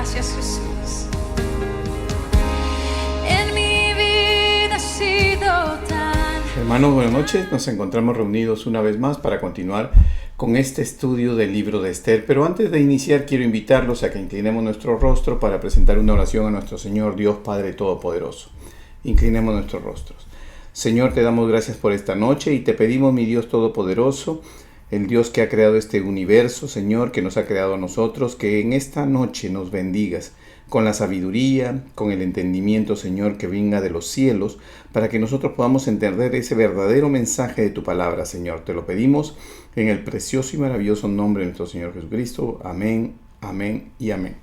Gracias, Jesús. En mi vida ha sido tan... Hermanos, buenas noches. Nos encontramos reunidos una vez más para continuar con este estudio del libro de Esther. Pero antes de iniciar, quiero invitarlos a que inclinemos nuestro rostro para presentar una oración a nuestro Señor Dios Padre Todopoderoso. Inclinemos nuestros rostros. Señor, te damos gracias por esta noche y te pedimos, mi Dios Todopoderoso, el Dios que ha creado este universo, Señor, que nos ha creado a nosotros, que en esta noche nos bendigas con la sabiduría, con el entendimiento, Señor, que venga de los cielos, para que nosotros podamos entender ese verdadero mensaje de tu palabra, Señor. Te lo pedimos en el precioso y maravilloso nombre de nuestro Señor Jesucristo. Amén, amén y amén.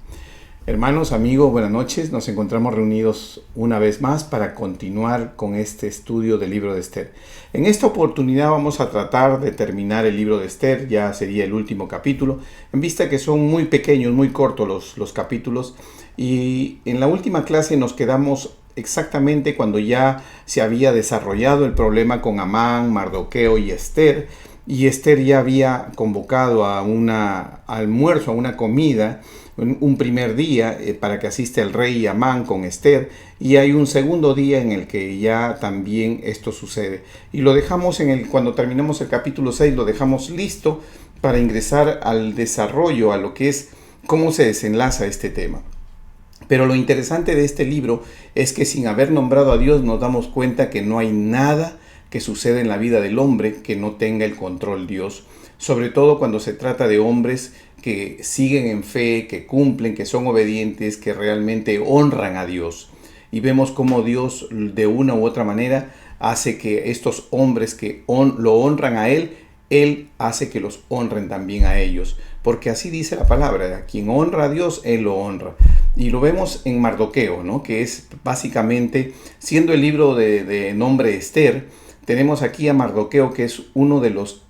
Hermanos, amigos, buenas noches. Nos encontramos reunidos una vez más para continuar con este estudio del libro de Esther. En esta oportunidad vamos a tratar de terminar el libro de Esther, ya sería el último capítulo, en vista que son muy pequeños, muy cortos los capítulos. Y en la última clase nos quedamos exactamente cuando ya se había desarrollado el problema con Amán, Mardoqueo y Esther. Y Esther ya había convocado a un almuerzo, a una comida, un primer día para que asiste el rey Amán con Esther, y hay un segundo día en el que ya también esto sucede. Y lo dejamos cuando terminamos el capítulo 6, lo dejamos listo para ingresar al desarrollo, a lo que es cómo se desenlaza este tema. Pero lo interesante de este libro es que sin haber nombrado a Dios nos damos cuenta que no hay nada que sucede en la vida del hombre que no tenga el control Dios, sobre todo cuando se trata de hombres que siguen en fe, que cumplen, que son obedientes, que realmente honran a Dios. Y vemos cómo Dios de una u otra manera hace que estos hombres que lo honran a Él hace que los honren también a ellos. Porque así dice la palabra, quien honra a Dios, Él lo honra. Y lo vemos en Mardoqueo, ¿no? Que es básicamente, siendo el libro de nombre Esther, tenemos aquí a Mardoqueo, que es uno de los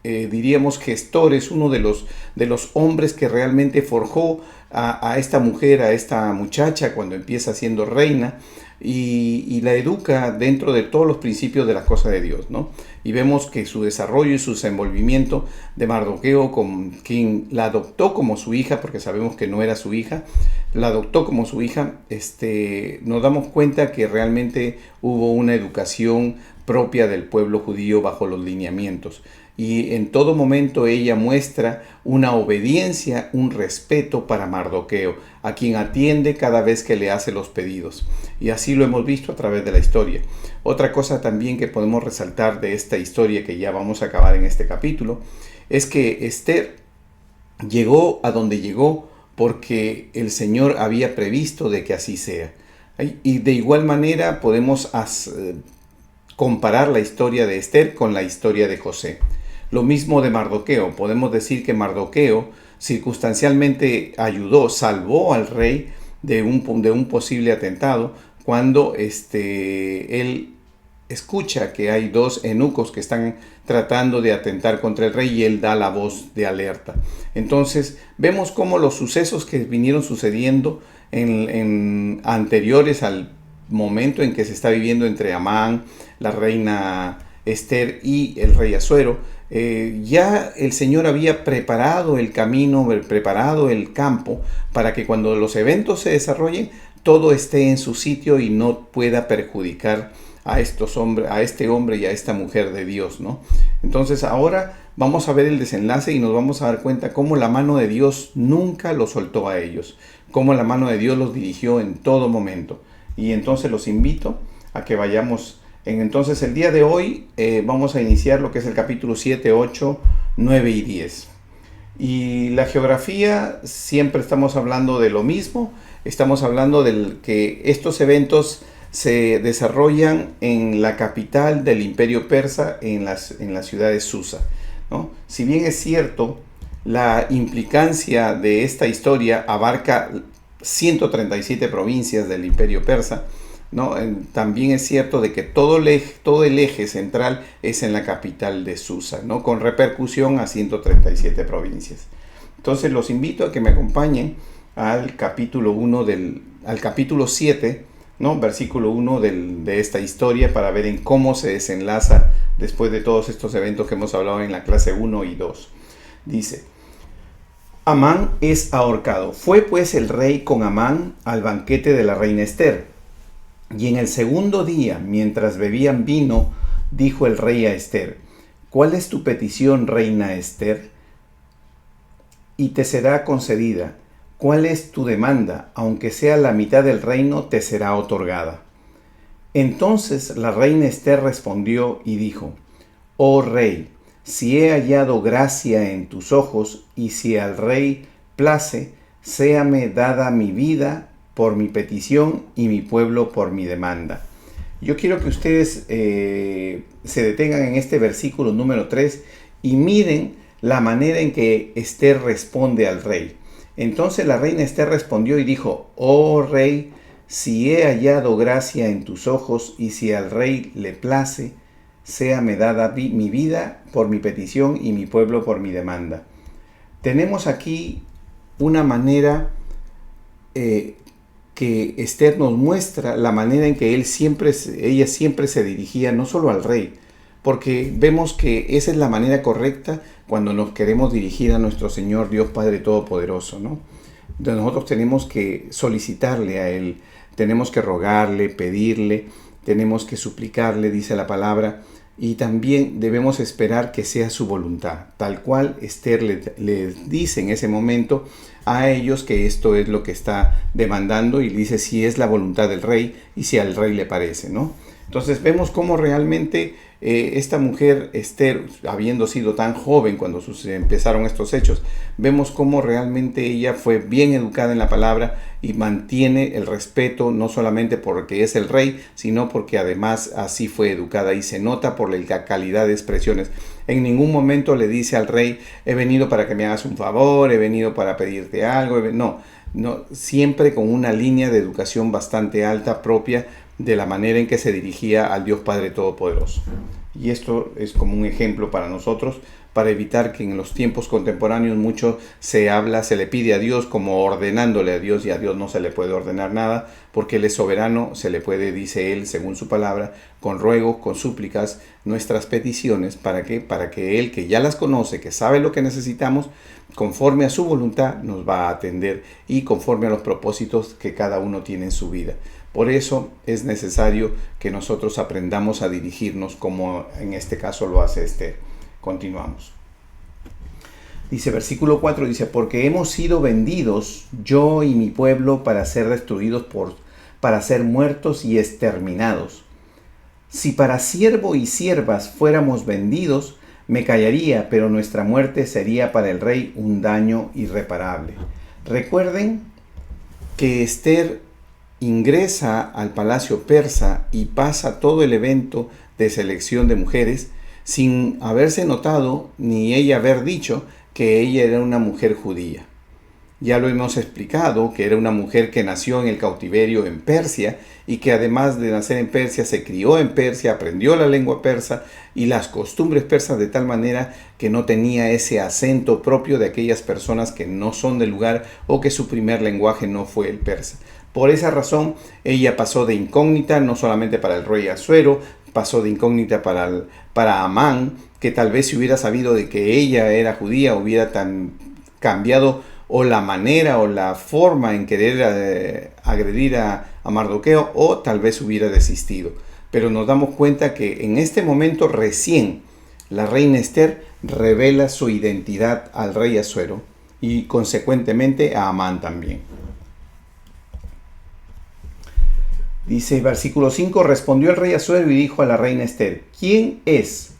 diríamos gestores, uno de los hombres que realmente forjó a esta mujer, a esta muchacha cuando empieza siendo reina, y la educa dentro de todos los principios de las cosas de Dios, ¿no? Y vemos que su desarrollo y su desenvolvimiento de Mardoqueo, con quien la adoptó como su hija, porque sabemos que no era su hija, la adoptó como su hija, nos damos cuenta que realmente hubo una educación propia del pueblo judío bajo los lineamientos. Y en todo momento ella muestra una obediencia, un respeto para Mardoqueo, a quien atiende cada vez que le hace los pedidos. Y así lo hemos visto a través de la historia. Otra cosa también que podemos resaltar de esta historia, que ya vamos a acabar en este capítulo, es que Esther llegó a donde llegó porque el Señor había previsto de que así sea. Y de igual manera podemos comparar la historia de Esther con la historia de José. Lo mismo de Mardoqueo. Podemos decir que Mardoqueo circunstancialmente salvó al rey de un posible atentado cuando él escucha que hay dos eunucos que están tratando de atentar contra el rey y él da la voz de alerta. Entonces vemos cómo los sucesos que vinieron sucediendo en anteriores al momento en que se está viviendo entre Amán, la reina Esther y el rey Asuero, ya el Señor había preparado el camino, preparado el campo para que cuando los eventos se desarrollen, todo esté en su sitio y no pueda perjudicar a este hombre y a esta mujer de Dios, ¿no? Entonces ahora vamos a ver el desenlace y nos vamos a dar cuenta cómo la mano de Dios nunca los soltó a ellos, cómo la mano de Dios los dirigió en todo momento. Y entonces los invito a que vayamos. Entonces el día de hoy vamos a iniciar lo que es el capítulo 7, 8, 9 y 10. Y la geografía, siempre estamos hablando de lo mismo. Estamos hablando de que estos eventos se desarrollan en la capital del Imperio Persa, en la ciudad de Susa, ¿no? Si bien es cierto, la implicancia de esta historia abarca 137 provincias del Imperio Persa, ¿no? También es cierto de que todo el eje central es en la capital de Susa, ¿no? Con repercusión a 137 provincias. Entonces los invito a que me acompañen al capítulo 7, ¿no? Versículo 1 de esta historia, para ver en cómo se desenlaza después de todos estos eventos que hemos hablado en la clase 1 y 2. Dice: Amán es ahorcado. Fue pues el rey con Amán al banquete de la reina Ester. Y en el segundo día, mientras bebían vino, dijo el rey a Ester: ¿Cuál es tu petición, reina Ester? Y te será concedida. ¿Cuál es tu demanda? Aunque sea la mitad del reino, te será otorgada. Entonces la reina Ester respondió y dijo: Oh rey, si he hallado gracia en tus ojos, y si al rey place, séame dada mi vida por mi petición y mi pueblo por mi demanda. Yo quiero que ustedes se detengan en este versículo número 3 y miren la manera en que Ester responde al rey. Entonces la reina Ester respondió y dijo: Oh rey, si he hallado gracia en tus ojos, y si al rey le place, séame dada mi vida por mi petición y mi pueblo por mi demanda. Tenemos aquí una manera que Ester nos muestra la manera en que ella siempre se dirigía no solo al rey, porque vemos que esa es la manera correcta cuando nos queremos dirigir a nuestro Señor Dios Padre Todopoderoso, ¿no? Entonces nosotros tenemos que solicitarle a Él, tenemos que rogarle, pedirle, tenemos que suplicarle, dice la palabra, y también debemos esperar que sea su voluntad, tal cual Ester les dice en ese momento a ellos que esto es lo que está demandando, y dice si es la voluntad del rey y si al rey le parece, ¿no? Entonces vemos cómo realmente esta mujer Ester, habiendo sido tan joven cuando empezaron estos hechos, vemos cómo realmente ella fue bien educada en la palabra y mantiene el respeto, no solamente porque es el rey, sino porque además así fue educada, y se nota por la calidad de expresiones. En ningún momento le dice al rey: he venido para que me hagas un favor, he venido para pedirte algo. No, siempre con una línea de educación bastante alta, propia de la manera en que se dirigía al Dios Padre Todopoderoso. Y esto es como un ejemplo para nosotros, para evitar que en los tiempos contemporáneos mucho se le pide a Dios como ordenándole a Dios, y a Dios no se le puede ordenar nada, porque Él es soberano. Se le puede, dice Él, según su palabra, con ruegos, con súplicas, nuestras peticiones. ¿Para qué? Para que Él, que ya las conoce, que sabe lo que necesitamos, conforme a su voluntad nos va a atender, y conforme a los propósitos que cada uno tiene en su vida. Por eso es necesario que nosotros aprendamos a dirigirnos como en este caso lo hace Ester. Continuamos. Dice versículo 4, dice: porque hemos sido vendidos, yo y mi pueblo, para ser destruidos, para ser muertos y exterminados. Si para siervo y siervas fuéramos vendidos, me callaría, pero nuestra muerte sería para el rey un daño irreparable. Recuerden que Ester ingresa al palacio persa y pasa todo el evento de selección de mujeres sin haberse notado ni ella haber dicho que ella era una mujer judía. Ya lo hemos explicado, que era una mujer que nació en el cautiverio en Persia, y que además de nacer en Persia se crió en Persia, aprendió la lengua persa y las costumbres persas, de tal manera que no tenía ese acento propio de aquellas personas que no son del lugar o que su primer lenguaje no fue el persa. Por esa razón ella pasó de incógnita no solamente para el rey Asuero, pasó de incógnita para Amán, que tal vez si hubiera sabido de que ella era judía hubiera cambiado o la manera o la forma en querer agredir a Mardoqueo, o tal vez hubiera desistido. Pero nos damos cuenta que en este momento recién la reina Ester revela su identidad al rey Asuero y consecuentemente a Amán también. Dice versículo 5, respondió el rey Asuero y dijo a la reina Ester: ¿quién es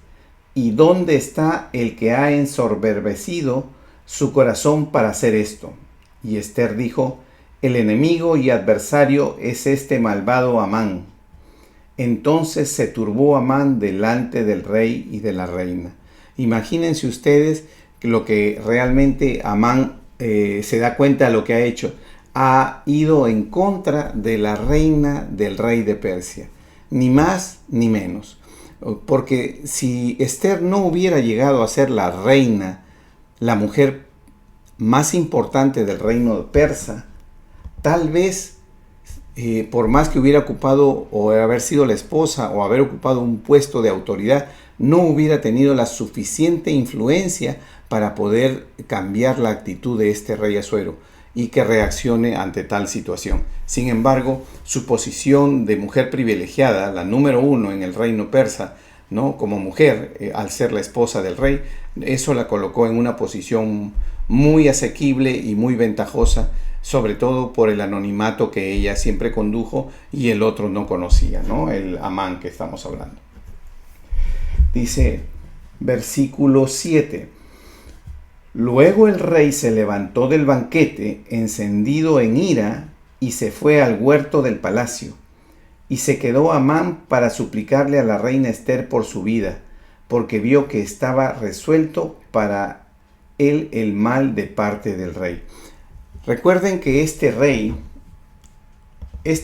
y dónde está el que ha ensoberbecido su corazón para hacer esto? Y Ester dijo: el enemigo y adversario es este malvado Amán. Entonces se turbó Amán delante del rey y de la reina. Imagínense ustedes lo que realmente Amán se da cuenta de lo que ha hecho. Ha ido en contra de la reina del rey de Persia, ni más ni menos. Porque si Ester no hubiera llegado a ser la reina, la mujer más importante del reino persa, tal vez por más que hubiera ocupado o haber sido la esposa o haber ocupado un puesto de autoridad, no hubiera tenido la suficiente influencia para poder cambiar la actitud de este rey Asuero y que reaccione ante tal situación. Sin embargo, su posición de mujer privilegiada, la número uno en el reino persa, ¿no? Como mujer, al ser la esposa del rey, eso la colocó en una posición muy asequible y muy ventajosa, sobre todo por el anonimato que ella siempre condujo y el otro no conocía, ¿no? El Amán que estamos hablando. Dice, versículo 7. Luego el rey se levantó del banquete, encendido en ira, y se fue al huerto del palacio. Y se quedó Amán para suplicarle a la reina Ester por su vida, porque vio que estaba resuelto para él el mal de parte del rey. Recuerden que este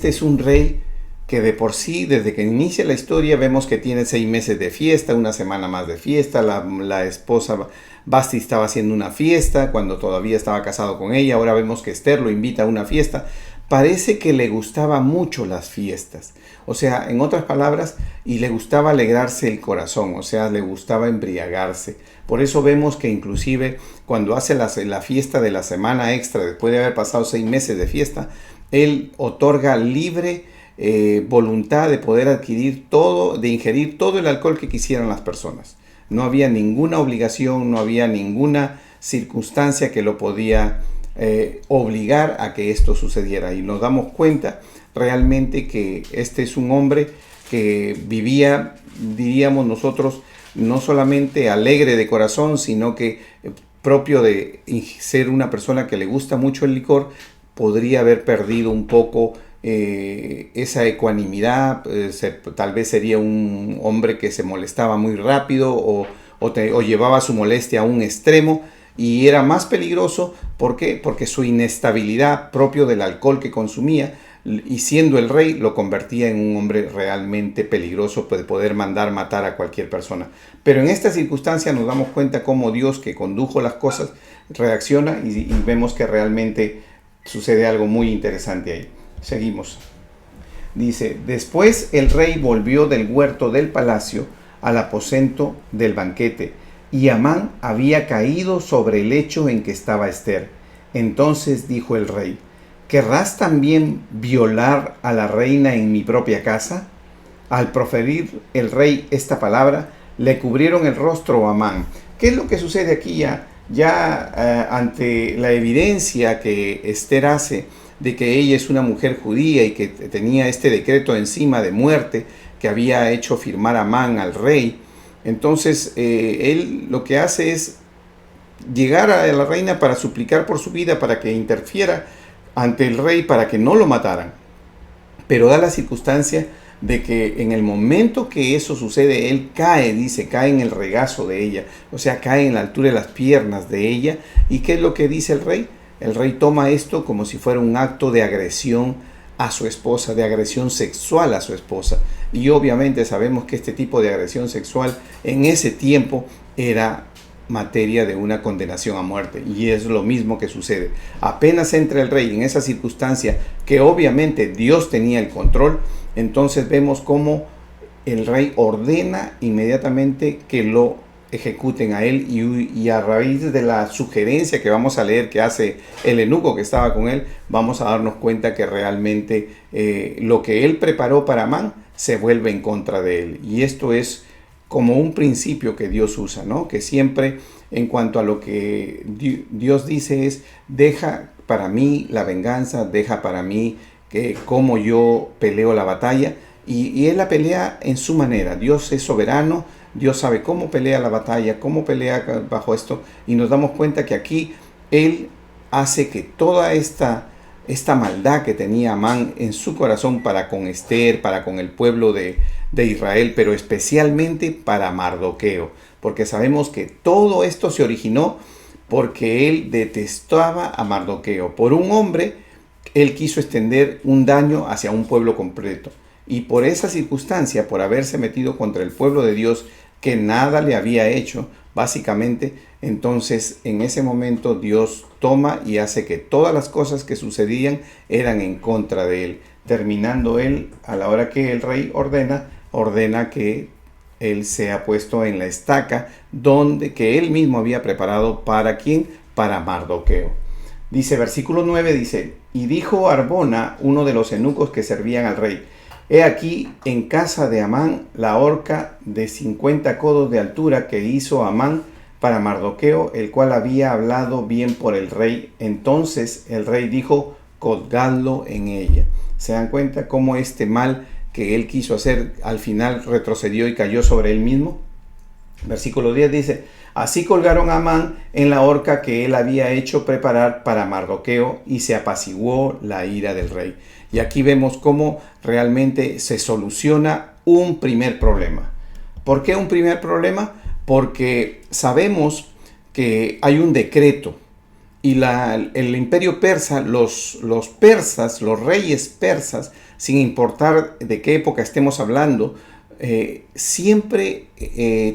es un rey que de por sí, desde que inicia la historia, vemos que tiene 6 meses de fiesta, una semana más de fiesta. La esposa Vasti estaba haciendo una fiesta cuando todavía estaba casado con ella. Ahora vemos que Ester lo invita a una fiesta. Parece que le gustaba mucho las fiestas. O sea, en otras palabras, y le gustaba alegrarse el corazón, o sea, le gustaba embriagarse. Por eso vemos que inclusive cuando hace la fiesta de la semana extra, después de haber pasado 6 meses de fiesta, él otorga libre voluntad de poder adquirir todo, de ingerir todo el alcohol que quisieran las personas. No había ninguna obligación, no había ninguna circunstancia que lo podía obligar a que esto sucediera. Y nos damos cuenta realmente que este es un hombre que vivía, diríamos nosotros, no solamente alegre de corazón, sino que propio de ser una persona que le gusta mucho el licor, podría haber perdido un poco esa ecuanimidad. Tal vez sería un hombre que se molestaba muy rápido o llevaba su molestia a un extremo y era más peligroso. ¿Por qué? Porque su inestabilidad propio del alcohol que consumía y siendo el rey lo convertía en un hombre realmente peligroso de poder mandar matar a cualquier persona. Pero en esta circunstancia nos damos cuenta cómo Dios, que condujo las cosas, reacciona y vemos que realmente sucede algo muy interesante ahí. Seguimos. Dice, después el rey volvió del huerto del palacio al aposento del banquete, y Amán había caído sobre el lecho en que estaba Ester. Entonces dijo el rey, ¿querrás también violar a la reina en mi propia casa? Al proferir el rey esta palabra, le cubrieron el rostro a Amán. ¿Qué es lo que sucede aquí ante la evidencia que Ester hace de que ella es una mujer judía y que tenía este decreto encima de muerte que había hecho firmar Amán al rey? Entonces él lo que hace es llegar a la reina para suplicar por su vida, para que interfiera ante el rey, para que no lo mataran. Pero da la circunstancia de que en el momento que eso sucede, él cae en el regazo de ella, o sea, cae en la altura de las piernas de ella. ¿Y qué es lo que dice el rey? El rey toma esto como si fuera un acto de agresión a su esposa, de agresión sexual a su esposa. Y obviamente sabemos que este tipo de agresión sexual en ese tiempo era materia de una condenación a muerte, y es lo mismo que sucede. Apenas entra el rey en esa circunstancia, que obviamente Dios tenía el control, entonces vemos cómo el rey ordena inmediatamente que lo ejecuten a él, y a raíz de la sugerencia que vamos a leer que hace el eunuco que estaba con él, vamos a darnos cuenta que realmente lo que él preparó para Amán se vuelve en contra de él. Y esto es como un principio que Dios usa, ¿no? Que siempre en cuanto a lo que Dios dice es, deja para mí la venganza, deja para mí que cómo yo peleo la batalla, y él la pelea en su manera. Dios es soberano, Dios sabe cómo pelea la batalla, cómo pelea bajo esto, y nos damos cuenta que aquí él hace que toda esta maldad que tenía Amán en su corazón para con Ester, para con el pueblo de Israel, pero especialmente para Mardoqueo, porque sabemos que todo esto se originó porque él detestaba a Mardoqueo. Por un hombre, él quiso extender un daño hacia un pueblo completo, y por esa circunstancia, por haberse metido contra el pueblo de Dios, que nada le había hecho, básicamente, entonces en ese momento Dios toma y hace que todas las cosas que sucedían eran en contra de él, terminando él, a la hora que el rey ordena que él se ha puesto en la estaca donde que él mismo había preparado. ¿Para quién? Para Mardoqueo. Dice, versículo 9, dice, y dijo Arbona, uno de los eunucos que servían al rey, he aquí en casa de Amán la horca de 50 codos de altura que hizo Amán para Mardoqueo, el cual había hablado bien por el rey. Entonces el rey dijo, colgadlo en ella. ¿Se dan cuenta cómo este mal que él quiso hacer al final retrocedió y cayó sobre él mismo? Versículo 10 dice, así colgaron a Amán en la horca que él había hecho preparar para Mardoqueo, y se apaciguó la ira del rey. Y aquí vemos cómo realmente se soluciona un primer problema. ¿Por qué un primer problema? Porque sabemos que hay un decreto, y el imperio persa, los persas, los reyes persas, sin importar de qué época estemos hablando, siempre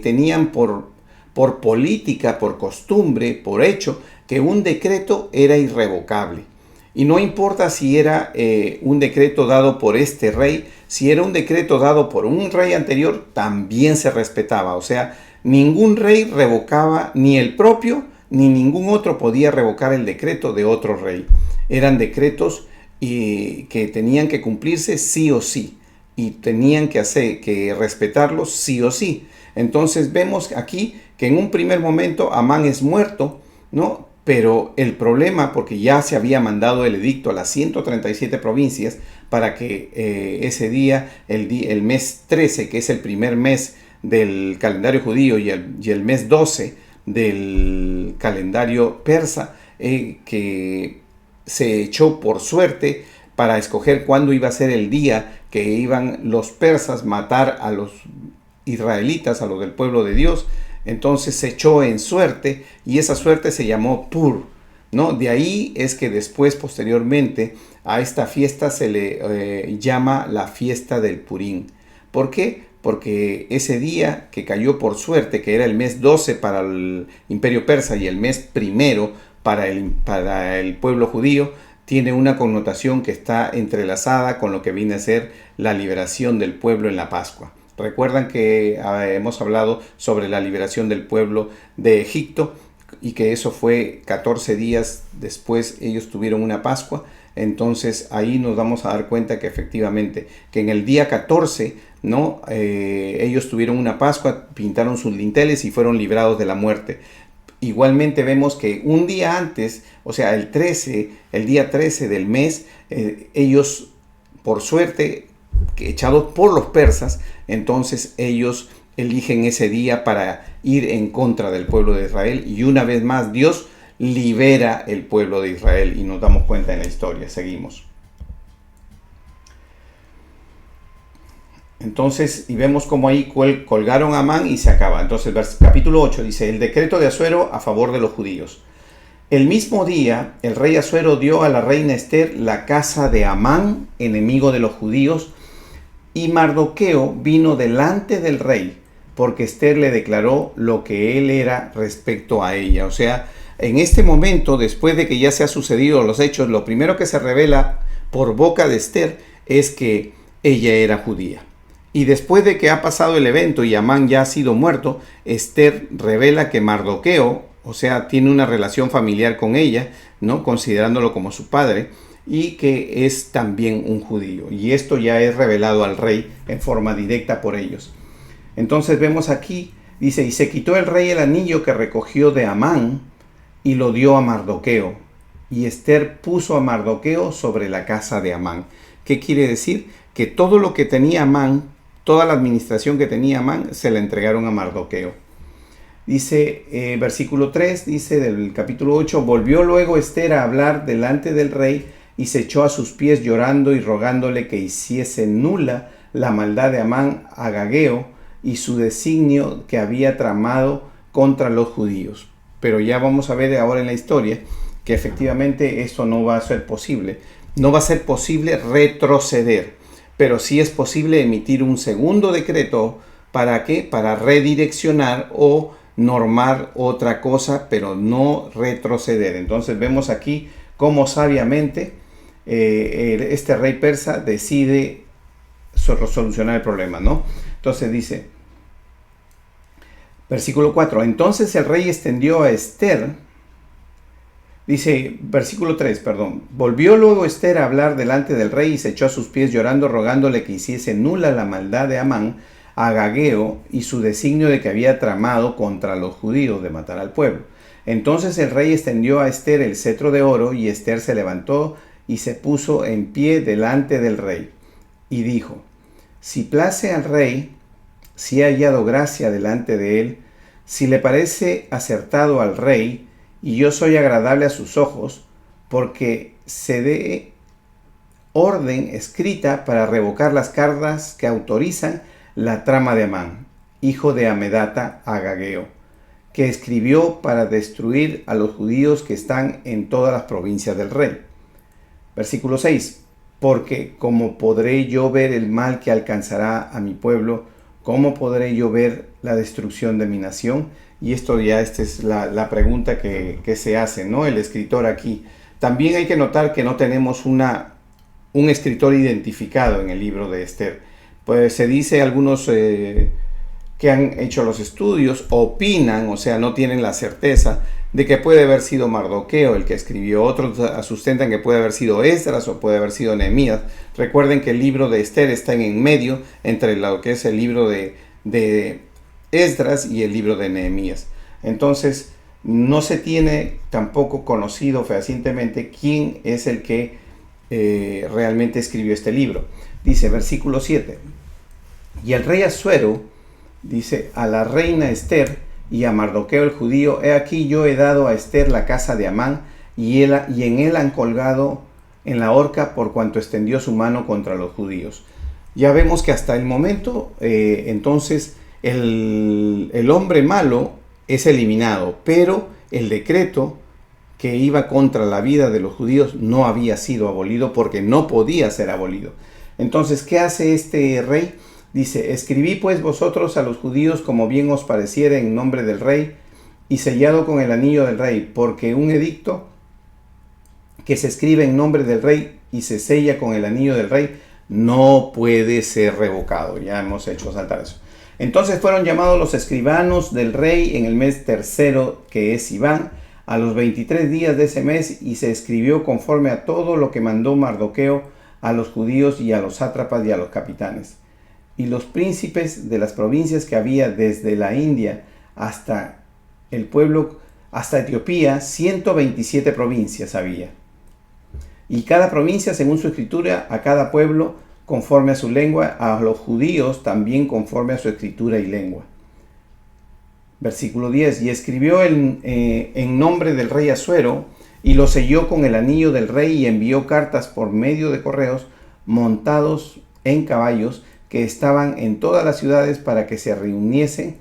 tenían por política, por costumbre, por hecho, que un decreto era irrevocable. Y no importa si era un decreto dado por este rey, si era un decreto dado por un rey anterior, también se respetaba. O sea, ningún rey revocaba, ni el propio, ni ningún otro podía revocar el decreto de otro rey. Eran decretos que tenían que cumplirse sí o sí, y tenían que respetarlos sí o sí. Entonces vemos aquí que en un primer momento Amán es muerto, ¿no? Pero el problema, porque ya se había mandado el edicto a las 137 provincias para que ese día, el mes 13, que es el primer mes del calendario judío, y el mes 12 del calendario persa, que se echó por suerte para escoger cuándo iba a ser el día que iban los persas matar a los israelitas, a los del pueblo de Dios. Entonces se echó en suerte, y esa suerte se llamó Pur, ¿no? De ahí es que después, posteriormente, a esta fiesta se le llama la fiesta del Purín. ¿Por qué? Porque ese día que cayó por suerte, que era el mes 12 para el imperio persa y el mes primero para el pueblo judío, tiene una connotación que está entrelazada con lo que viene a ser la liberación del pueblo en la Pascua. Recuerdan que hemos hablado sobre la liberación del pueblo de Egipto, y que eso fue 14 días después ellos tuvieron una Pascua. Entonces ahí nos vamos a dar cuenta que efectivamente que en el día 14, ¿no? Ellos tuvieron una Pascua, pintaron sus dinteles y fueron librados de la muerte. Igualmente vemos que un día antes, o sea el día 13 del mes, ellos por suerte, echados por los persas, entonces ellos eligen ese día para ir en contra del pueblo de Israel, y una vez más Dios libera el pueblo de Israel, y nos damos cuenta en la historia. Seguimos. Entonces, y vemos cómo ahí colgaron a Amán y se acaba. Entonces, capítulo 8 dice, el decreto de Asuero a favor de los judíos. El mismo día, el rey Asuero dio a la reina Esther la casa de Amán, enemigo de los judíos, y Mardoqueo vino delante del rey, porque Esther le declaró lo que él era respecto a ella. O sea, en este momento, después de que ya se han sucedido los hechos, lo primero que se revela por boca de Esther es que ella era judía. Y después de que ha pasado el evento y Amán ya ha sido muerto, Esther revela que Mardoqueo, o sea, tiene una relación familiar con ella, ¿no? Considerándolo como su padre, y que es también un judío. Y esto ya es revelado al rey en forma directa por ellos. Entonces vemos aquí, dice, y se quitó el rey el anillo que recogió de Amán y lo dio a Mardoqueo. Y Esther puso a Mardoqueo sobre la casa de Amán. ¿Qué quiere decir? Que todo lo que tenía Amán, toda la administración que tenía Amán, se la entregaron a Mardoqueo. Dice, versículo 3, dice del capítulo 8, volvió luego Esther a hablar delante del rey y se echó a sus pies llorando y rogándole que hiciese nula la maldad de Amán Agageo y su designio que había tramado contra los judíos. Pero ya vamos a ver ahora en la historia que efectivamente esto no va a ser posible. No va a ser posible retroceder, pero sí es posible emitir un segundo decreto. ¿Para qué? Para redireccionar o normar otra cosa, pero no retroceder. Entonces vemos aquí cómo sabiamente este rey persa decide solucionar el problema, ¿no? Entonces dice, Versículo 4. Entonces el rey extendió a Ester, dice, versículo 3, perdón. Volvió luego Ester a hablar delante del rey y se echó a sus pies llorando, rogándole que hiciese nula la maldad de Amán, Agageo, y su designio de que había tramado contra los judíos de matar al pueblo. Entonces el rey extendió a Ester el cetro de oro, y Ester se levantó y se puso en pie delante del rey. Y dijo, si place al rey, si he hallado gracia delante de él, si le parece acertado al rey, y yo soy agradable a sus ojos, porque se dé orden escrita para revocar las cartas que autorizan la trama de Amán, hijo de Amedata Agageo, que escribió para destruir a los judíos que están en todas las provincias del rey. Versículo 6. Porque ¿cómo podré yo ver el mal que alcanzará a mi pueblo? ¿Cómo podré yo ver la destrucción de mi nación? Y esta es la pregunta que se hace, ¿no? El escritor aquí. También hay que notar que no tenemos un escritor identificado en el libro de Ester. Pues se dice algunos que han hecho los estudios, opinan, o sea, no tienen la certeza de que puede haber sido Mardoqueo el que escribió. Otros sustentan que puede haber sido Esdras o puede haber sido Nehemías. Recuerden que el libro de Ester está en medio entre lo que es el libro de Esdras y el libro de Nehemías. Entonces, no se tiene tampoco conocido fehacientemente quién es el que realmente escribió este libro. Dice, versículo 7. Y el rey Asuero dice a la reina Ester y a Mardoqueo el judío, he aquí yo he dado a Ester la casa de Amán, y en él han colgado en la horca por cuanto extendió su mano contra los judíos. Ya vemos que hasta el momento, entonces, el hombre malo es eliminado, pero el decreto que iba contra la vida de los judíos no había sido abolido porque no podía ser abolido. Entonces, ¿qué hace este rey? Dice, escribí pues vosotros a los judíos como bien os pareciere en nombre del rey, y sellado con el anillo del rey, porque un edicto que se escribe en nombre del rey y se sella con el anillo del rey no puede ser revocado. Ya hemos hecho saltar eso. Entonces fueron llamados los escribanos del rey en el mes tercero, que es Sivan, a los 23 días de ese mes, y se escribió conforme a todo lo que mandó Mardoqueo a los judíos y a los sátrapas y a los capitanes. Y los príncipes de las provincias que había desde la India hasta el pueblo, hasta Etiopía, 127 provincias había. Y cada provincia según su escritura, a cada pueblo conforme a su lengua, a los judíos también conforme a su escritura y lengua. Versículo 10. Y escribió en nombre del rey Asuero, y lo selló con el anillo del rey, y envió cartas por medio de correos montados en caballos, que estaban en todas las ciudades para que se reuniesen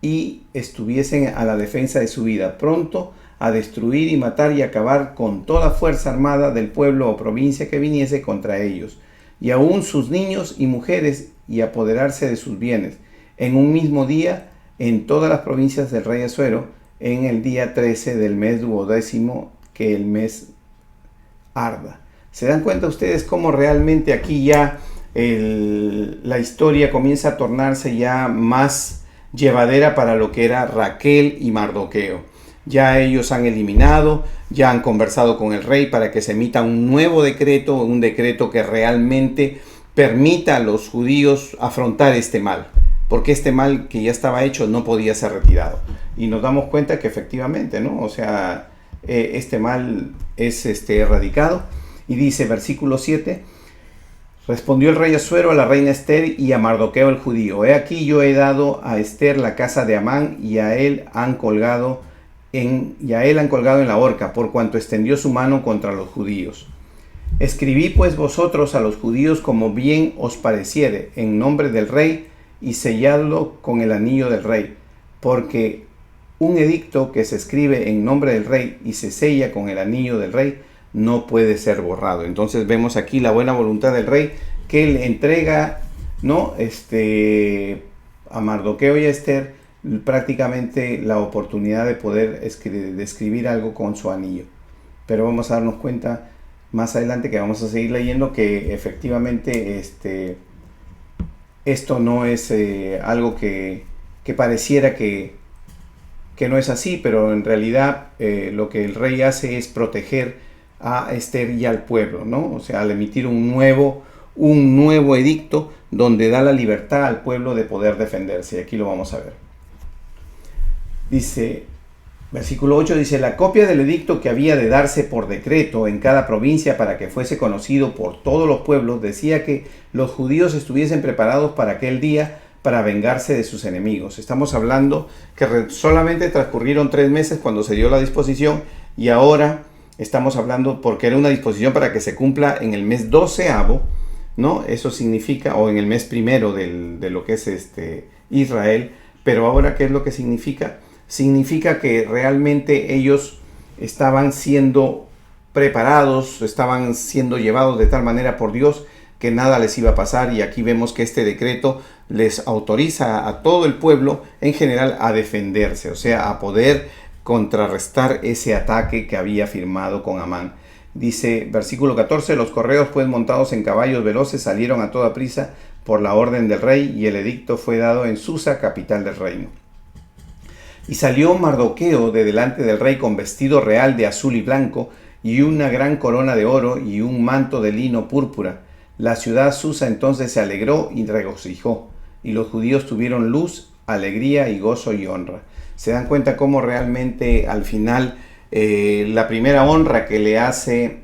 y estuviesen a la defensa de su vida, pronto a destruir y matar y acabar con toda fuerza armada del pueblo o provincia que viniese contra ellos, y aún sus niños y mujeres, y apoderarse de sus bienes, en un mismo día, en todas las provincias del rey Asuero, en el día 13 del mes 12º, que el mes arda. ¿Se dan cuenta ustedes cómo realmente aquí ya la historia comienza a tornarse ya más llevadera para lo que era Raquel y Mardoqueo? Ya ellos han eliminado, ya han conversado con el rey para que se emita un nuevo decreto, un decreto que realmente permita a los judíos afrontar este mal, porque este mal que ya estaba hecho no podía ser retirado. Y nos damos cuenta que efectivamente, ¿no? O sea, este mal es erradicado. Y dice, versículo 7, respondió el rey Asuero a la reina Ester y a Mardoqueo el judío, he aquí yo he dado a Ester la casa de Amán, y a él han colgado en la horca, por cuanto extendió su mano contra los judíos. Escribí pues vosotros a los judíos como bien os pareciere, en nombre del rey, y selladlo con el anillo del rey, porque un edicto que se escribe en nombre del rey y se sella con el anillo del rey no puede ser borrado. Entonces vemos aquí la buena voluntad del rey, que le entrega, ¿no? A Mardoqueo y a Ester prácticamente la oportunidad de poder escribir algo con su anillo. Pero vamos a darnos cuenta más adelante, que vamos a seguir leyendo, que efectivamente esto no es algo que pareciera que que no es así, pero en realidad lo que el rey hace es proteger a Esther y al pueblo, ¿no? O sea, al emitir un nuevo edicto donde da la libertad al pueblo de poder defenderse. Y aquí lo vamos a ver. Dice, versículo 8 dice, la copia del edicto que había de darse por decreto en cada provincia para que fuese conocido por todos los pueblos decía que los judíos estuviesen preparados para aquel día para vengarse de sus enemigos. Estamos hablando que solamente transcurrieron 3 meses cuando se dio la disposición y ahora estamos hablando porque era una disposición para que se cumpla en el mes 12avo, ¿no? Eso significa, o en el mes primero de lo que es Israel, pero ahora ¿qué es lo que significa? Significa que realmente ellos estaban siendo preparados, estaban siendo llevados de tal manera por Dios que nada les iba a pasar, y aquí vemos que este decreto les autoriza a todo el pueblo en general a defenderse, o sea, a poder contrarrestar ese ataque que había firmado con Amán. Dice, versículo 14, los correos pues montados en caballos veloces salieron a toda prisa por la orden del rey, y el edicto fue dado en Susa, capital del reino. Y salió Mardoqueo de delante del rey con vestido real de azul y blanco, y una gran corona de oro, y un manto de lino púrpura. La ciudad Susa entonces se alegró y regocijó, y los judíos tuvieron luz, alegría y gozo y honra. Se dan cuenta cómo realmente al final la primera honra que le hace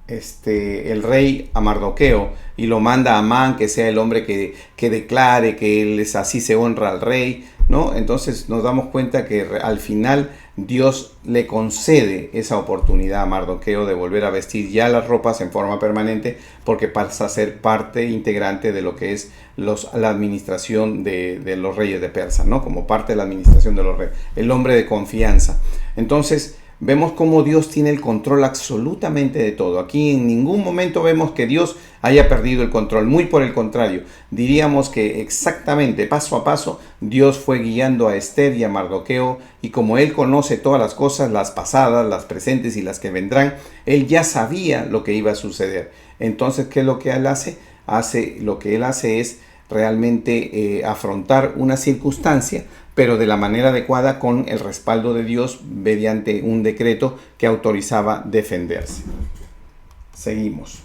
el rey a Mardoqueo y lo manda a Amán, que sea el hombre que declare que así se honra al rey, ¿no? Entonces nos damos cuenta que al final Dios le concede esa oportunidad a Mardoqueo de volver a vestir ya las ropas en forma permanente, porque pasa a ser parte integrante de lo que es la administración de los reyes de Persia, ¿no? Como parte de la administración de los reyes, el hombre de confianza. Entonces vemos cómo Dios tiene el control absolutamente de todo. Aquí en ningún momento vemos que Dios haya perdido el control. Muy por el contrario, diríamos que exactamente paso a paso Dios fue guiando a Esther y a Mardoqueo, y como Él conoce todas las cosas, las pasadas, las presentes y las que vendrán, Él ya sabía lo que iba a suceder. Entonces, ¿qué es lo que Él hace? Lo que Él hace es realmente afrontar una circunstancia, pero de la manera adecuada, con el respaldo de Dios mediante un decreto que autorizaba defenderse. Seguimos.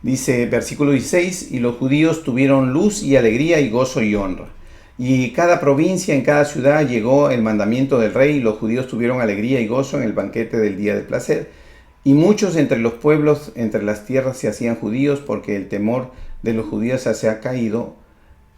Dice versículo 16, y los judíos tuvieron luz y alegría y gozo y honra. Y cada provincia, en cada ciudad llegó el mandamiento del rey, y los judíos tuvieron alegría y gozo en el banquete del día de placer. Y muchos entre los pueblos, entre las tierras, se hacían judíos, porque el temor de los judíos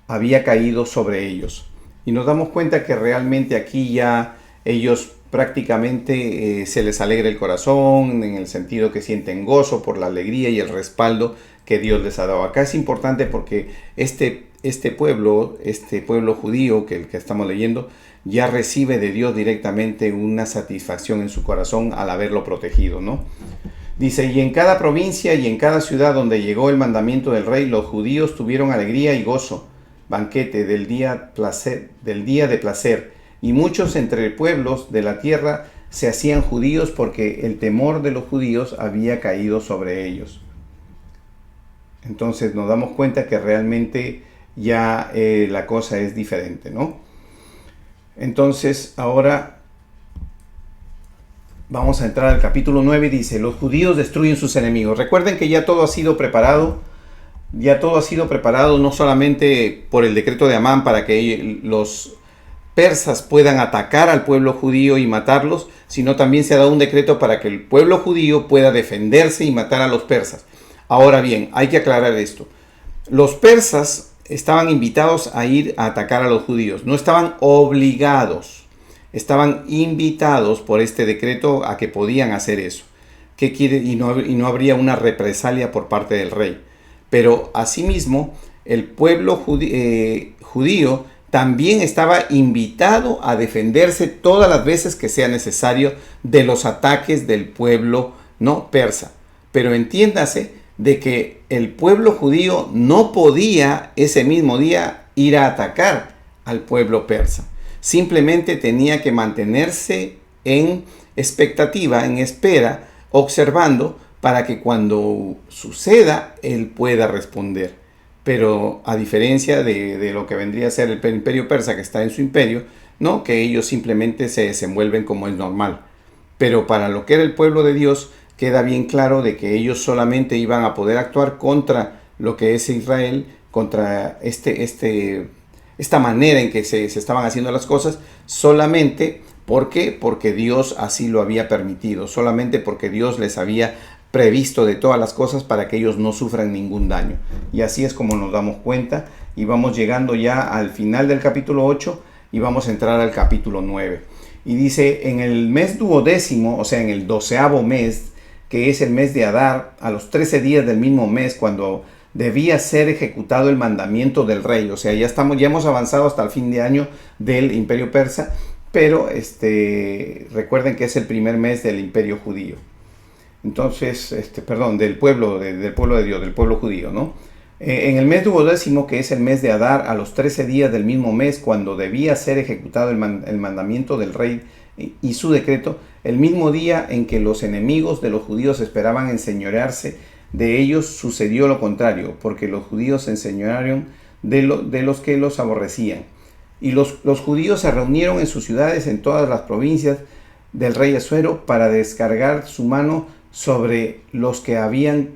había caído sobre ellos. Y nos damos cuenta que realmente aquí ya ellos prácticamente se les alegra el corazón, en el sentido que sienten gozo por la alegría y el respaldo que Dios les ha dado. Acá es importante porque este pueblo judío que el que estamos leyendo ya recibe de Dios directamente una satisfacción en su corazón al haberlo protegido, ¿no? Dice, y en cada provincia y en cada ciudad donde llegó el mandamiento del rey, los judíos tuvieron alegría y gozo, banquete del día de placer, y muchos entre pueblos de la tierra se hacían judíos, porque el temor de los judíos había caído sobre ellos. Entonces nos damos cuenta que realmente ya la cosa es diferente, ¿no? Entonces ahora vamos a entrar al capítulo 9. Dice, los judíos destruyen sus enemigos. Recuerden que ya todo ha sido preparado. Ya todo ha sido preparado no solamente por el decreto de Amán para que los persas puedan atacar al pueblo judío y matarlos, sino también se ha dado un decreto para que el pueblo judío pueda defenderse y matar a los persas. Ahora bien, hay que aclarar esto. Los persas estaban invitados a ir a atacar a los judíos, no estaban obligados, estaban invitados por este decreto a que podían hacer eso. ¿Qué quiere? Y no habría una represalia por parte del rey. Pero asimismo, el pueblo judío también estaba invitado a defenderse todas las veces que sea necesario de los ataques del pueblo no persa. Pero entiéndase de que el pueblo judío no podía ese mismo día ir a atacar al pueblo persa. Simplemente tenía que mantenerse en expectativa, en espera, observando, para que cuando suceda, él pueda responder. pero a diferencia de lo que vendría a ser el imperio persa que está en su imperio, ¿no? Que ellos simplemente se desenvuelven como es normal. Pero para lo que era el pueblo de Dios, queda bien claro de que ellos solamente iban a poder actuar contra lo que es Israel, contra esta manera en que se estaban haciendo las cosas, solamente, ¿por qué? Porque Dios así lo había permitido, solamente porque Dios les había previsto de todas las cosas para que ellos no sufran ningún daño. Y así es como nos damos cuenta, y vamos llegando ya al final del capítulo 8 y vamos a entrar al capítulo 9. Y dice, en el mes duodécimo, o sea, en el 12º mes, que es el mes de Adar, a los 13 días del mismo mes, cuando debía ser ejecutado el mandamiento del rey. O sea, ya hemos avanzado hasta el fin de año del imperio persa, pero recuerden que es el primer mes del imperio judío. Entonces, del pueblo de Dios, del pueblo judío, ¿no? En el mes duodécimo, que es el mes de Adar, a los 13 días del mismo mes, cuando debía ser ejecutado el mandamiento del rey y su decreto, el mismo día en que los enemigos de los judíos esperaban enseñorearse de ellos, sucedió lo contrario, porque los judíos se enseñorearon de los que los aborrecían. Y los judíos se reunieron en sus ciudades, en todas las provincias del rey Asuero, para descargar su mano sobre los que habían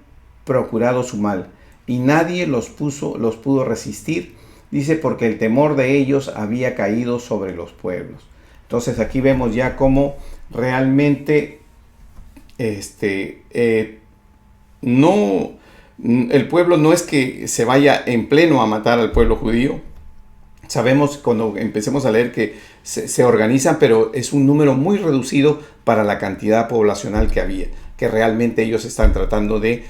procurado su mal. Y nadie los pudo resistir, dice, porque el temor de ellos había caído sobre los pueblos. Entonces aquí vemos ya cómo realmente el pueblo no es que se vaya en pleno a matar al pueblo judío. Sabemos cuando empecemos a leer que se organizan, pero es un número muy reducido para la cantidad poblacional que había, que realmente ellos están tratando de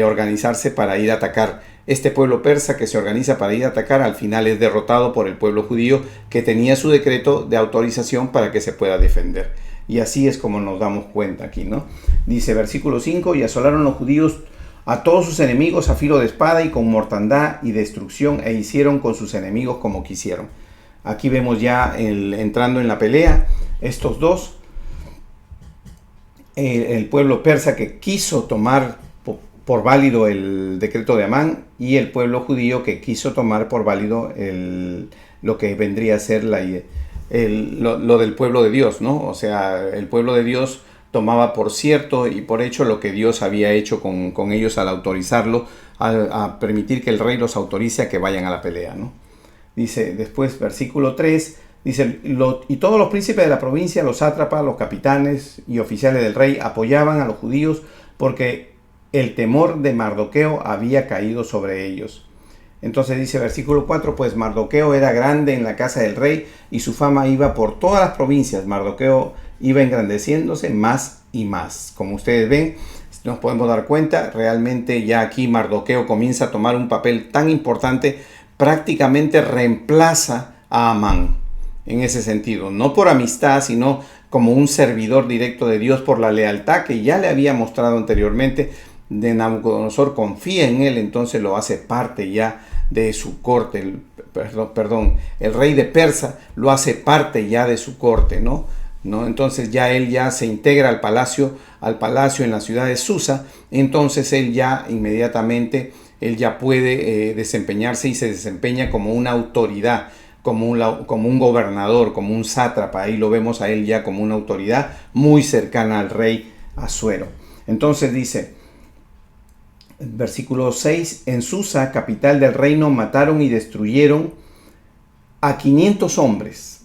organizarse para ir a atacar. Este pueblo persa que se organiza para ir a atacar, al final es derrotado por el pueblo judío, que tenía su decreto de autorización para que se pueda defender. Y así es como nos damos cuenta aquí, ¿no? Dice versículo 5, y asolaron los judíos a todos sus enemigos a filo de espada y con mortandad y destrucción, e hicieron con sus enemigos como quisieron. Aquí vemos ya entrando en la pelea estos dos, el pueblo persa que quiso tomar por válido el decreto de Amán, y el pueblo judío que quiso tomar por válido lo que vendría a ser lo del pueblo de Dios, ¿no? O sea, el pueblo de Dios tomaba por cierto y por hecho lo que Dios había hecho con ellos al autorizarlo, a permitir que el rey los autorice a que vayan a la pelea, ¿no? Dice después, versículo 3, dice, y todos los príncipes de la provincia, los sátrapas, los capitanes y oficiales del rey apoyaban a los judíos porque el temor de Mardoqueo había caído sobre ellos. Entonces dice versículo 4, pues Mardoqueo era grande en la casa del rey y su fama iba por todas las provincias. Mardoqueo iba engrandeciéndose más y más. Como ustedes ven, nos podemos dar cuenta, realmente ya aquí Mardoqueo comienza a tomar un papel tan importante, prácticamente reemplaza a Amán en ese sentido, no por amistad, sino como un servidor directo de Dios por la lealtad que ya le había mostrado anteriormente. De Nabucodonosor confía en él, entonces lo hace parte ya de su corte. El rey de Persa lo hace parte ya de su corte, ¿no? Entonces ya él ya se integra al palacio en la ciudad de Susa. Entonces él ya inmediatamente puede desempeñarse y se desempeña como una autoridad, como un gobernador, como un sátrapa. Ahí lo vemos a él ya como una autoridad muy cercana al rey Asuero. Entonces dice, versículo 6, en Susa, capital del reino, mataron y destruyeron a 500 hombres.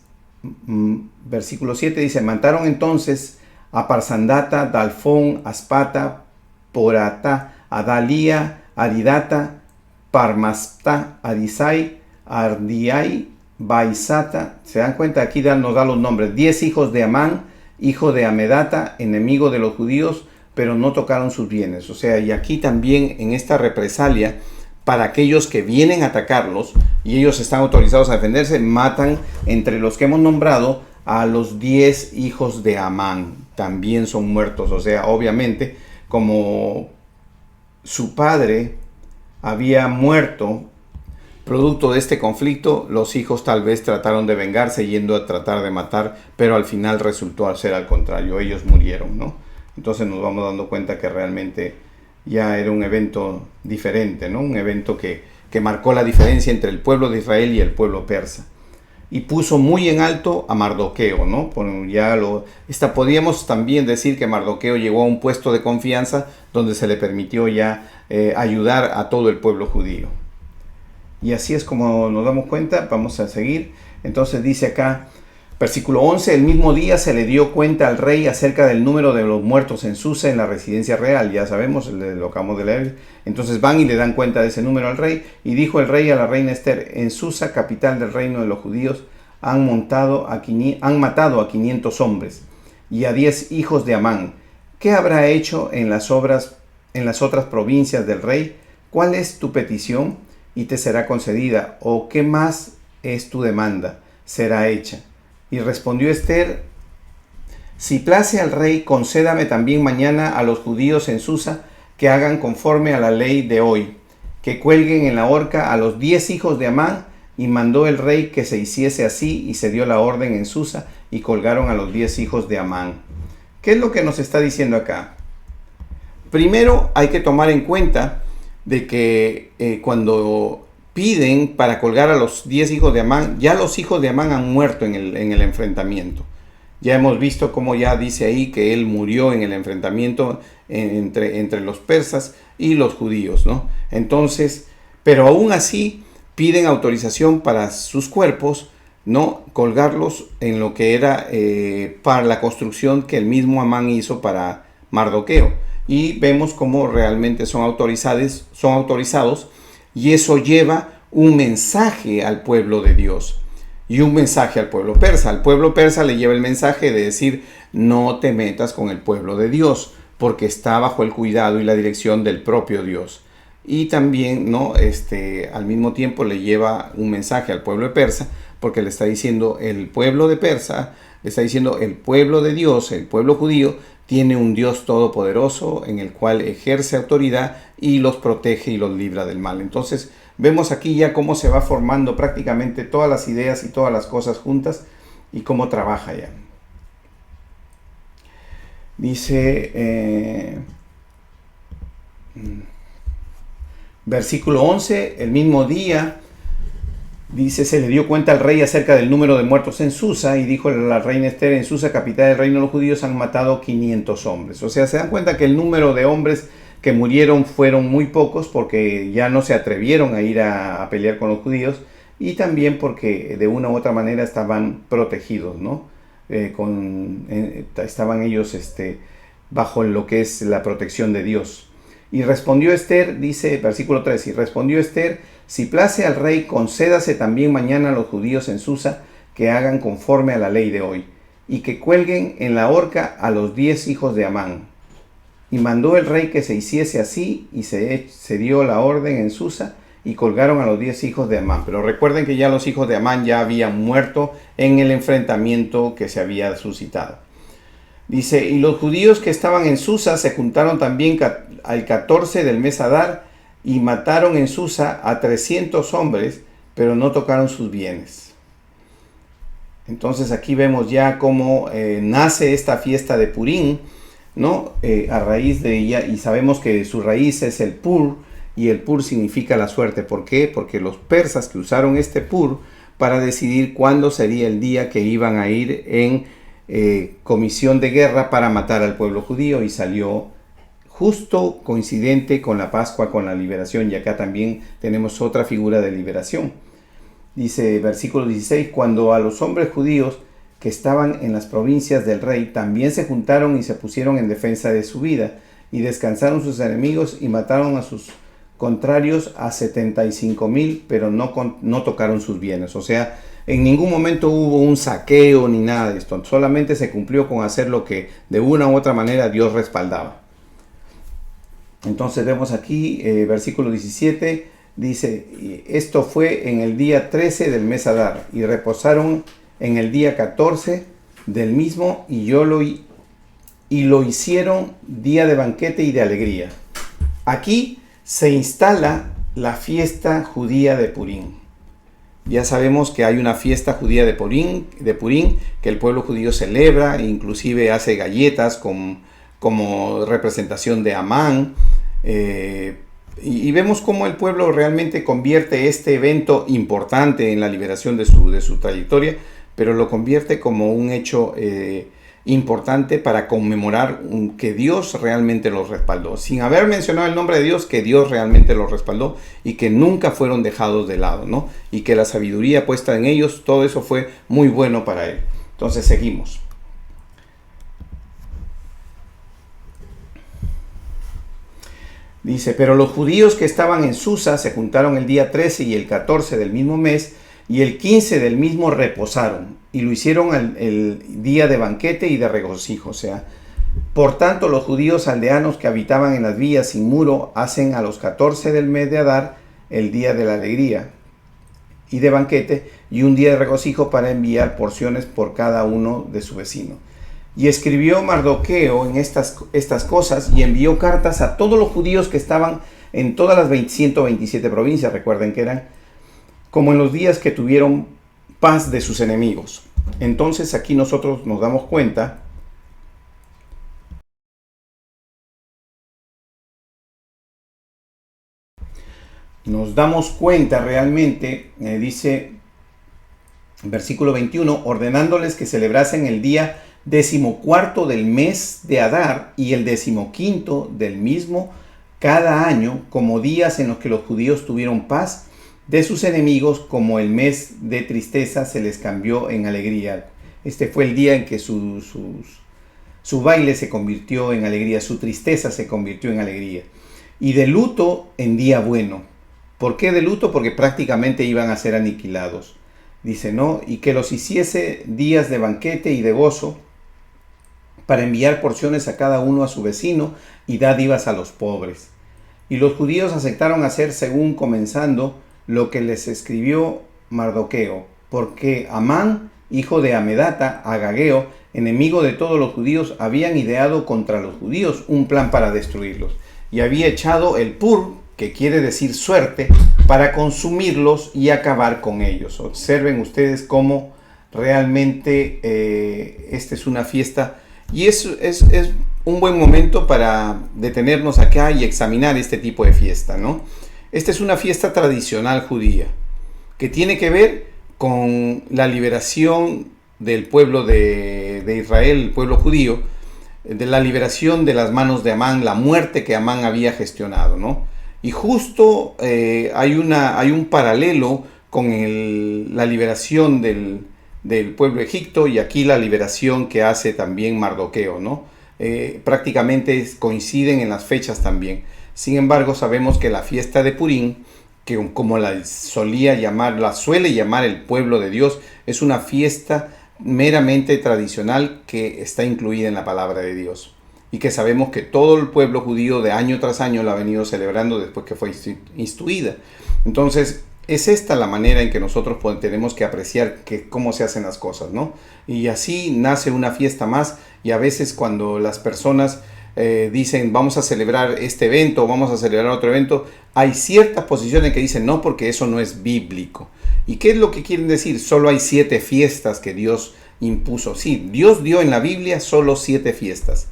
Versículo 7 dice, mataron entonces a Parsandata, Dalfón, Aspata, Porata, Adalía, Aridata, Parmasta, Arisai, Ardiai, Baisata. Se dan cuenta, aquí nos da los nombres, 10 hijos de Amán, hijo de Amedata, enemigo de los judíos, pero no tocaron sus bienes. O sea, y aquí también en esta represalia, para aquellos que vienen a atacarlos y ellos están autorizados a defenderse, matan entre los que hemos nombrado a los 10 hijos de Amán. También son muertos. O sea, obviamente, como su padre había muerto producto de este conflicto, los hijos tal vez trataron de vengarse yendo a tratar de matar, pero al final resultó ser al contrario, ellos murieron, ¿no? Entonces nos vamos dando cuenta que realmente ya era un evento diferente, ¿no? Un evento que que marcó la diferencia entre el pueblo de Israel y el pueblo persa. Y puso muy en alto a Mardoqueo, ¿no? Podríamos también decir que Mardoqueo llegó a un puesto de confianza donde se le permitió ya ayudar a todo el pueblo judío. Y así es como nos damos cuenta. Vamos a seguir. Entonces dice acá, versículo 11, el mismo día se le dio cuenta al rey acerca del número de los muertos en Susa, en la residencia real. Ya sabemos, lo acabamos de leer. Entonces van y le dan cuenta de ese número al rey. Y dijo el rey a la reina Esther, en Susa, capital del reino de los judíos, han matado a 500 hombres y a 10 hijos de Amán. ¿Qué habrá hecho en las otras provincias del rey? ¿Cuál es tu petición? Y te será concedida. ¿O qué más es tu demanda? Será hecha. Y respondió Esther, si place al rey, concédame también mañana a los judíos en Susa que hagan conforme a la ley de hoy, que cuelguen en la horca a los 10 hijos de Amán. Y mandó el rey que se hiciese así, y se dio la orden en Susa, y colgaron a los 10 hijos de Amán. ¿Qué es lo que nos está diciendo acá? Primero hay que tomar en cuenta de que cuando piden para colgar a los 10 hijos de Amán, ya los hijos de Amán han muerto en el enfrentamiento. Ya hemos visto cómo ya dice ahí que él murió en el enfrentamiento entre los persas y los judíos, ¿no? Entonces, pero aún así piden autorización para sus cuerpos, ¿no? Colgarlos en lo que era para la construcción que el mismo Amán hizo para Mardoqueo. Y vemos cómo realmente son autorizados, y eso lleva un mensaje al pueblo de Dios y un mensaje al pueblo persa. Al pueblo persa le lleva el mensaje de decir, no te metas con el pueblo de Dios, porque está bajo el cuidado y la dirección del propio Dios. Y también, ¿no? Al mismo tiempo le lleva un mensaje al pueblo de Persa, porque le está diciendo el pueblo de Persa, le está diciendo el pueblo de Dios, el pueblo judío, tiene un Dios todopoderoso en el cual ejerce autoridad y los protege y los libra del mal. Entonces vemos aquí ya cómo se va formando prácticamente todas las ideas y todas las cosas juntas y cómo trabaja ya. Dice... versículo 11, el mismo día, dice, se le dio cuenta al rey acerca del número de muertos en Susa, y dijo la reina Esther, en Susa, capital del reino de los judíos, han matado 500 hombres. O sea, se dan cuenta que el número de hombres que murieron fueron muy pocos, porque ya no se atrevieron a ir a pelear con los judíos, y también porque de una u otra manera estaban protegidos, ¿no? Estaban ellos bajo lo que es la protección de Dios. Y respondió Esther, dice versículo 3, y respondió Esther, si place al rey, concédase también mañana a los judíos en Susa que hagan conforme a la ley de hoy, y que cuelguen en la horca a los 10 hijos de Amán. Y mandó el rey que se hiciese así, y se dio la orden en Susa, y colgaron a los 10 hijos de Amán. Pero recuerden que ya los hijos de Amán ya habían muerto en el enfrentamiento que se había suscitado. Dice, y los judíos que estaban en Susa se juntaron también al 14 del mes Adar, y mataron en Susa a 300 hombres, pero no tocaron sus bienes. Entonces aquí vemos ya cómo nace esta fiesta de Purim, ¿no? A raíz de ella, y sabemos que su raíz es el Pur, y el Pur significa la suerte. ¿Por qué? Porque los persas que usaron este Pur para decidir cuándo sería el día que iban a ir en comisión de guerra para matar al pueblo judío, y salió justo coincidente con la Pascua, con la liberación, y acá también tenemos otra figura de liberación. Dice versículo 16, cuando a los hombres judíos que estaban en las provincias del rey también se juntaron y se pusieron en defensa de su vida, y descansaron sus enemigos y mataron a sus contrarios a 75,000, pero no tocaron sus bienes. O sea, en ningún momento hubo un saqueo ni nada de esto, solamente se cumplió con hacer lo que de una u otra manera Dios respaldaba. Entonces vemos aquí, versículo 17, dice, esto fue en el día 13 del mes Adar, y reposaron en el día 14 del mismo, y lo hicieron día de banquete y de alegría. Aquí se instala la fiesta judía de Purim. Ya sabemos que hay una fiesta judía de Purim que el pueblo judío celebra, e inclusive hace galletas como representación de Amán, Y vemos cómo el pueblo realmente convierte este evento importante en la liberación de su trayectoria, pero lo convierte como un hecho importante para conmemorar que Dios realmente los respaldó. Sin haber mencionado el nombre de Dios, que Dios realmente los respaldó y que nunca fueron dejados de lado, ¿no? Y que la sabiduría puesta en ellos, todo eso fue muy bueno para él. Entonces seguimos. Dice, pero los judíos que estaban en Susa se juntaron el día 13 y el 14 del mismo mes, y el 15 del mismo reposaron, y lo hicieron el día de banquete y de regocijo. O sea, por tanto los judíos aldeanos que habitaban en las villas sin muro hacen a los 14 del mes de Adar el día de la alegría y de banquete, y un día de regocijo para enviar porciones por cada uno de su vecino. Y escribió Mardoqueo en estas cosas y envió cartas a todos los judíos que estaban en todas las 127 provincias. Recuerden que eran como en los días que tuvieron paz de sus enemigos. Entonces aquí nosotros nos damos cuenta realmente, dice versículo 21, ordenándoles que celebrasen el día 14º del mes de Adar y el 15º del mismo cada año como días en los que los judíos tuvieron paz de sus enemigos, como el mes de tristeza se les cambió en alegría. Este fue el día en que su baile se convirtió en alegría, su tristeza se convirtió en alegría. Y de luto en día bueno. ¿Por qué de luto? Porque prácticamente iban a ser aniquilados. Dice, ¿no? Y que los hiciese días de banquete y de gozo, para enviar porciones a cada uno a su vecino y dádivas a los pobres. Y los judíos aceptaron hacer según comenzando lo que les escribió Mardoqueo, porque Amán, hijo de Amedata, Agageo, enemigo de todos los judíos, habían ideado contra los judíos un plan para destruirlos, y había echado el pur, que quiere decir suerte, para consumirlos y acabar con ellos. Observen ustedes cómo realmente esta es una fiesta. Y es un buen momento para detenernos acá y examinar este tipo de fiesta, ¿no? Esta es una fiesta tradicional judía que tiene que ver con la liberación del pueblo de Israel, el pueblo judío, de la liberación de las manos de Amán, la muerte que Amán había gestionado, ¿no? Y justo hay un paralelo con la liberación del pueblo de Egipto, y aquí la liberación que hace también Mardoqueo, ¿no? Prácticamente coinciden en las fechas también. Sin embargo, sabemos que la fiesta de Purim, que como la suele llamar el pueblo de Dios, es una fiesta meramente tradicional que está incluida en la palabra de Dios, y que sabemos que todo el pueblo judío de año tras año la ha venido celebrando después que fue instituida. Entonces, es esta la manera en que nosotros tenemos que apreciar cómo se hacen las cosas, ¿no? Y así nace una fiesta más. Y a veces cuando las personas dicen vamos a celebrar este evento, vamos a celebrar otro evento, hay ciertas posiciones que dicen no, porque eso no es bíblico. ¿Y qué es lo que quieren decir? Solo hay 7 fiestas que Dios impuso. Sí, Dios dio en la Biblia solo 7 fiestas.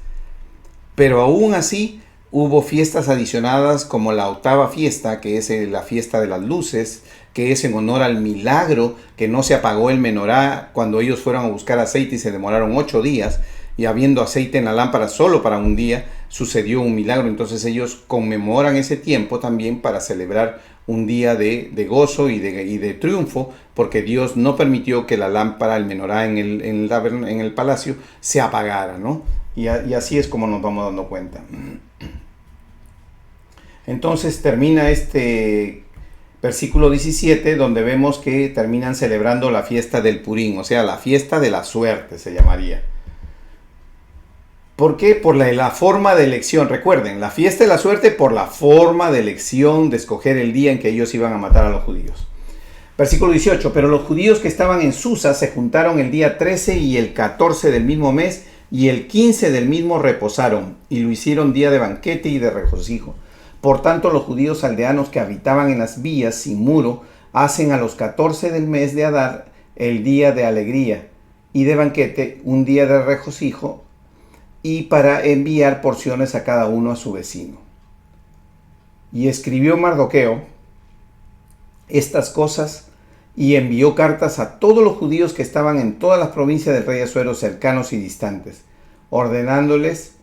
Pero aún así hubo fiestas adicionadas como la 8ª fiesta, que es la fiesta de las luces, que es en honor al milagro que no se apagó el menorá cuando ellos fueron a buscar aceite y se demoraron 8 días, y habiendo aceite en la lámpara solo para un día, sucedió un milagro. Entonces ellos conmemoran ese tiempo también para celebrar un día de gozo y de triunfo, porque Dios no permitió que la lámpara, el menorá en el palacio se apagara, ¿no? Y así es como nos vamos dando cuenta. Entonces termina este versículo 17, donde vemos que terminan celebrando la fiesta del Purim, o sea, la fiesta de la suerte se llamaría. ¿Por qué? Por la forma de elección. Recuerden, la fiesta de la suerte por la forma de elección de escoger el día en que ellos iban a matar a los judíos. Versículo 18, pero los judíos que estaban en Susa se juntaron el día 13 y el 14 del mismo mes, y el 15 del mismo reposaron, y lo hicieron día de banquete y de regocijo. Por tanto, los judíos aldeanos que habitaban en las villas sin muro hacen a los 14 del mes de Adar el día de alegría y de banquete, un día de regocijo, y para enviar porciones a cada uno a su vecino. Y escribió Mardoqueo estas cosas y envió cartas a todos los judíos que estaban en todas las provincias del rey Asuero, cercanos y distantes, ordenándoles,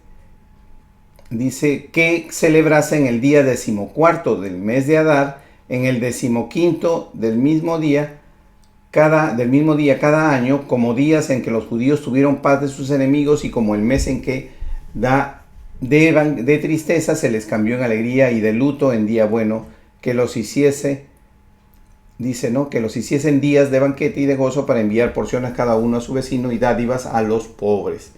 dice, que celebrasen el día 14 del mes de Adar, en el 15 del mismo día cada año, como días en que los judíos tuvieron paz de sus enemigos y como el mes en que de tristeza se les cambió en alegría y de luto en día bueno, que los hiciese, dice, ¿no? Que los hiciesen días de banquete y de gozo para enviar porciones cada uno a su vecino y dádivas a los pobres.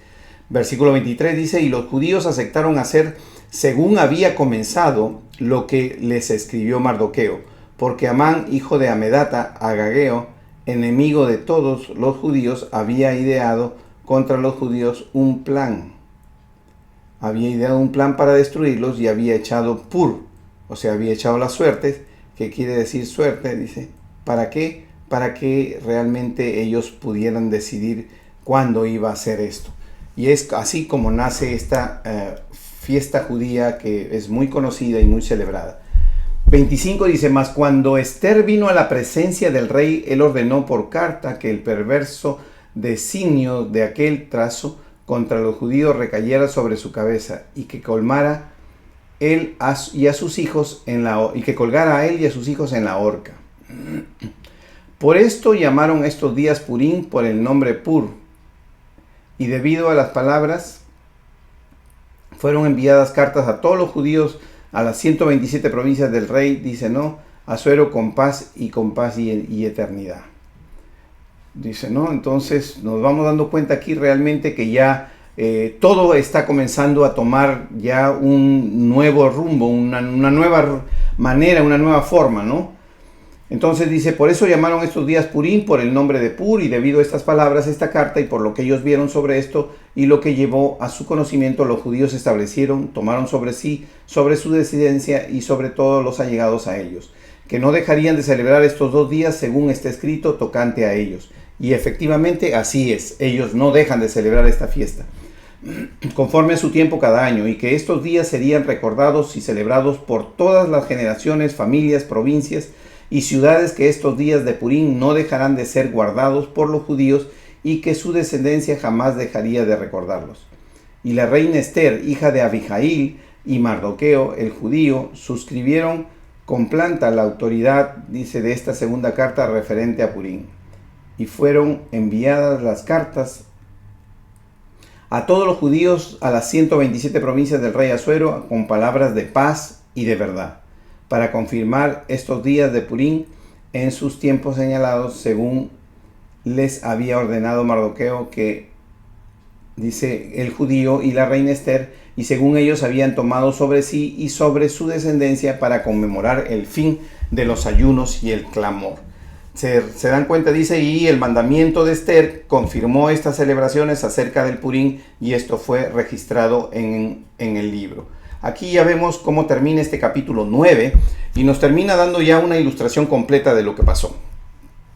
Versículo 23 dice, y los judíos aceptaron hacer según había comenzado lo que les escribió Mardoqueo, porque Amán, hijo de Amedata, Agageo, enemigo de todos los judíos, había ideado contra los judíos un plan. Había ideado un plan para destruirlos y había echado pur, o sea, había echado las suertes, que quiere decir suerte, dice. ¿Para qué? Para que realmente ellos pudieran decidir cuándo iba a hacer esto. Y es así como nace esta fiesta judía que es muy conocida y muy celebrada. 25 dice, mas cuando Ester vino a la presencia del rey, él ordenó por carta que el perverso designio de aquel trazo contra los judíos recayera sobre su cabeza y que colmara él y a sus hijos y que colgara a él y a sus hijos en la horca. Por esto llamaron estos días Purim por el nombre Pur, y debido a las palabras fueron enviadas cartas a todos los judíos a las 127 provincias del rey, dice, ¿no? Asuero con paz y eternidad. Dice, ¿no? Entonces nos vamos dando cuenta aquí realmente que ya todo está comenzando a tomar ya un nuevo rumbo, una nueva manera, una nueva forma, ¿no? Entonces dice, por eso llamaron estos días Purim, por el nombre de Pur, y debido a estas palabras, esta carta, y por lo que ellos vieron sobre esto, y lo que llevó a su conocimiento, los judíos establecieron, tomaron sobre sí, sobre su descendencia, y sobre todos los allegados a ellos, que no dejarían de celebrar estos 2 días, según está escrito, tocante a ellos. Y efectivamente así es, ellos no dejan de celebrar esta fiesta, conforme a su tiempo cada año, y que estos días serían recordados y celebrados por todas las generaciones, familias, provincias, y ciudades, que estos días de Purim no dejarán de ser guardados por los judíos y que su descendencia jamás dejaría de recordarlos. Y la reina Ester, hija de Abijail, y Mardoqueo, el judío, suscribieron con planta la autoridad, dice, de esta segunda carta referente a Purim. Y fueron enviadas las cartas a todos los judíos a las 127 provincias del rey Asuero con palabras de paz y de verdad, para confirmar estos días de Purim en sus tiempos señalados, según les había ordenado Mardoqueo, que dice el judío y la reina Ester, y según ellos habían tomado sobre sí y sobre su descendencia para conmemorar el fin de los ayunos y el clamor. Se dan cuenta, dice, y el mandamiento de Ester confirmó estas celebraciones acerca del Purim, y esto fue registrado en el libro. Aquí ya vemos cómo termina este capítulo 9 y nos termina dando ya una ilustración completa de lo que pasó.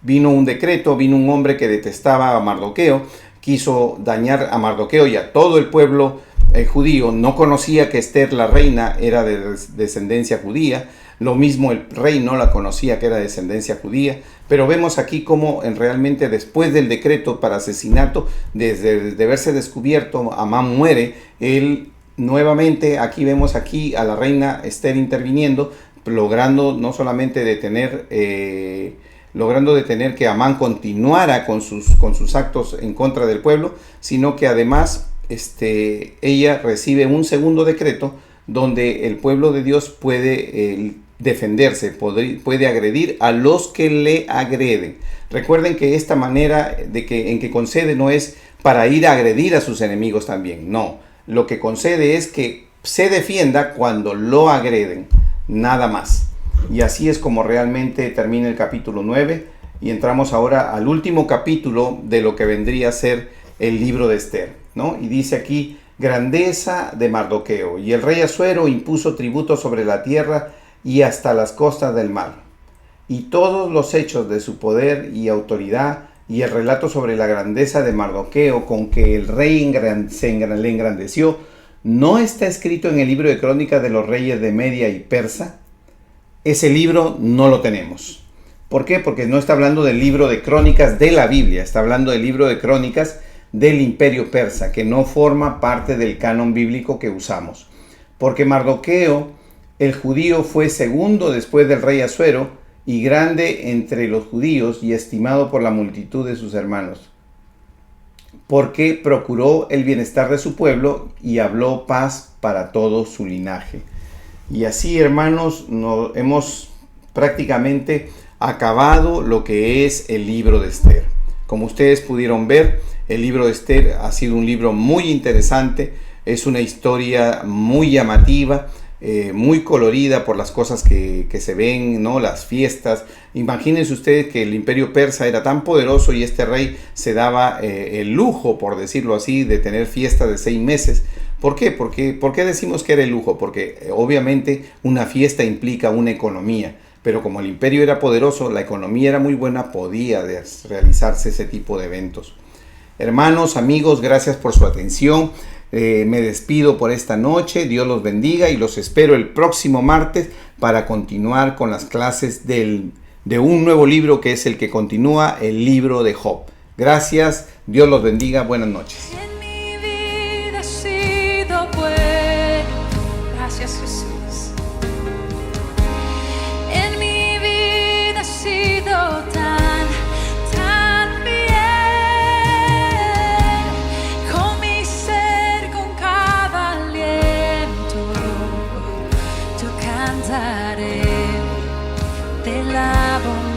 Vino un decreto, vino un hombre que detestaba a Mardoqueo, quiso dañar a Mardoqueo y a todo el pueblo judío. No conocía que Ester, la reina, era de descendencia judía. Lo mismo el rey no la conocía, que era de descendencia judía. Pero vemos aquí cómo realmente después del decreto para asesinato, desde de verse descubierto, Amán muere. Él nuevamente, aquí vemos aquí a la reina Ester interviniendo, logrando no solamente detener que Amán continuara con sus actos en contra del pueblo, sino que además ella recibe un segundo decreto donde el pueblo de Dios puede defenderse, puede agredir a los que le agreden. Recuerden que esta manera en que concede no es para ir a agredir a sus enemigos también, no. Lo que concede es que se defienda cuando lo agreden, nada más. Y así es como realmente termina el capítulo 9 y entramos ahora al último capítulo de lo que vendría a ser el libro de Ester, ¿no? Y dice aquí, grandeza de Mardoqueo. Y el rey Asuero impuso tributo sobre la tierra y hasta las costas del mar. Y todos los hechos de su poder y autoridad, y el relato sobre la grandeza de Mardoqueo con que el rey le engrandeció, ¿no está escrito en el libro de crónicas de los reyes de Media y Persa? ese libro no lo tenemos. ¿Por qué? Porque no está hablando del libro de crónicas de la Biblia, está hablando del libro de crónicas del Imperio Persa, que no forma parte del canon bíblico que usamos. Porque Mardoqueo, el judío, fue segundo después del rey Asuero y grande entre los judíos y estimado por la multitud de sus hermanos, porque procuró el bienestar de su pueblo y habló paz para todo su linaje. Y así, hermanos, hemos prácticamente acabado lo que es el libro de Esther. Como ustedes pudieron ver, el libro de Esther ha sido un libro muy interesante, es una historia muy llamativa, muy colorida por las cosas que se ven, ¿no? Las fiestas. Imagínense ustedes que el imperio persa era tan poderoso y este rey se daba el lujo, por decirlo así, de tener fiestas de 6 meses. ¿Por qué? ¿Por qué decimos que era el lujo? Porque obviamente una fiesta implica una economía. Pero como el imperio era poderoso, la economía era muy buena, podía realizarse ese tipo de eventos. Hermanos, amigos, gracias por su atención. Me despido por esta noche. Dios los bendiga y los espero el próximo martes para continuar con las clases de un nuevo libro que es el que continúa, el libro de Job. Gracias, Dios los bendiga, buenas noches. En mi vida ha sido bueno, gracias Jesús. En mi vida ha sido tan bien. Con mi ser, con cada aliento, yo cantaré de la bondad